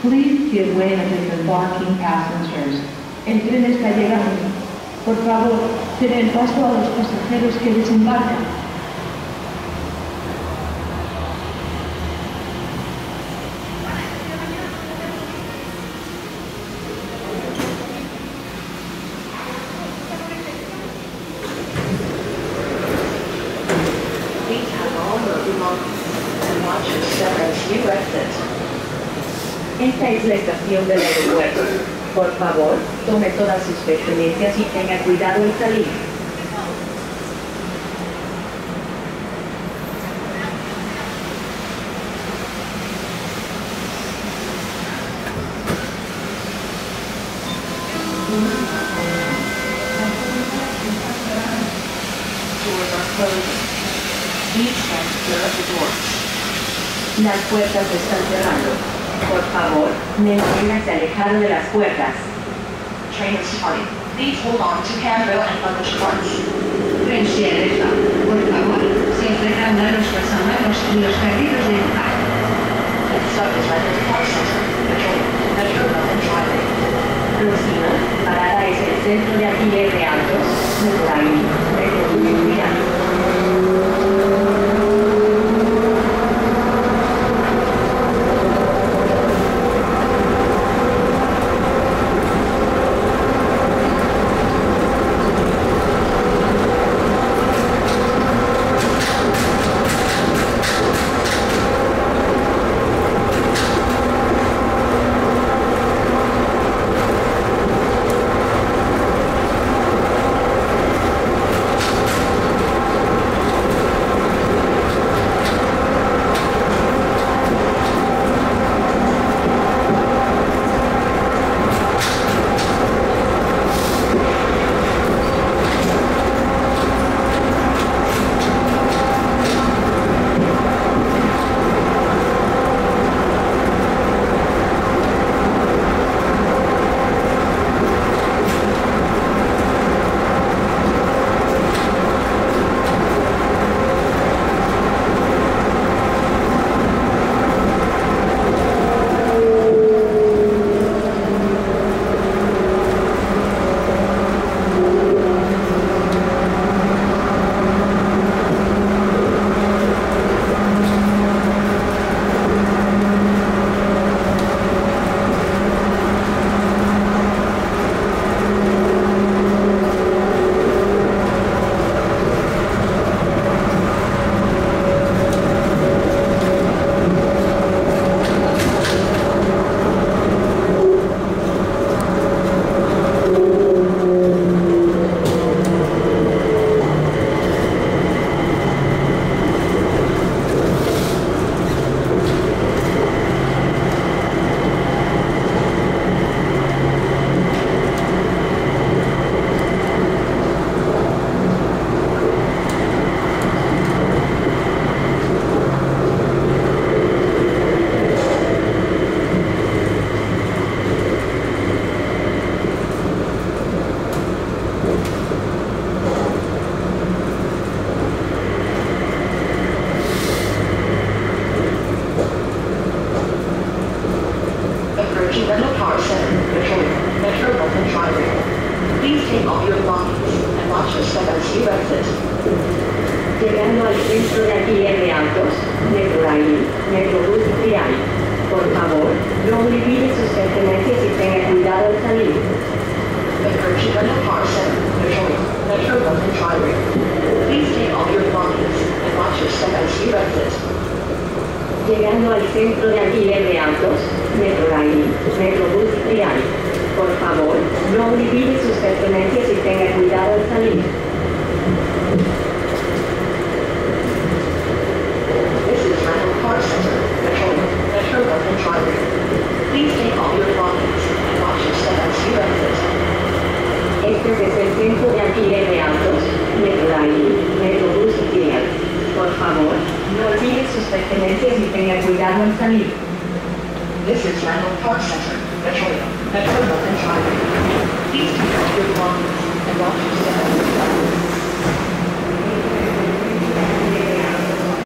Please give way to disembarking passengers. El tren está llegando. Por favor, den paso a los pasajeros que desembarcan. Please have all your belongings and watch your step as you exit. Esta es la estación del aeropuerto. Por favor, tome todas sus pertenencias y tenga cuidado al salir. Doors are closing. Please stand clear of the doors. Las puertas están cerrando. Por favor, manténgase alejado de las puertas. Train is starting. Please hold on to handrail and luggage carts. Tren se aleja. Por favor, siempre a los pasajeros y los carritos de empaque. Next up is Rental Park Center, Metro and Driving. Próxima parada es el centro de alquiler de autos, Metroline, Metro. Rental Car Center, Metro and Driving. Please take off your belongings and watch your step as you exit. Llegando al centro de alquiler de autos, Metroline, Metrobús y Trial. Por favor, no olvide sus pertenencias y tenga cuidado al salir. Rental Car Center, Metro and Driving. Please take off your belongings and watch your step as you exit. Llegando al centro de alquiler de autos, Metroline, Metrobús y Trial. Por favor, no olvide sus pertenencias y tenga cuidado al salir. This is Rental Car Center, Metro and Driving. Please take all your belongings and watch your step as you exit. Este es el centro de alquiler de autos, Metroline, Metrobús y Trial. Por favor, no olvide sus pertenencias y tenga cuidado al salir. This is Rental Park Center, Metro and Driving. Please take off your belongings and watch your step as you exit.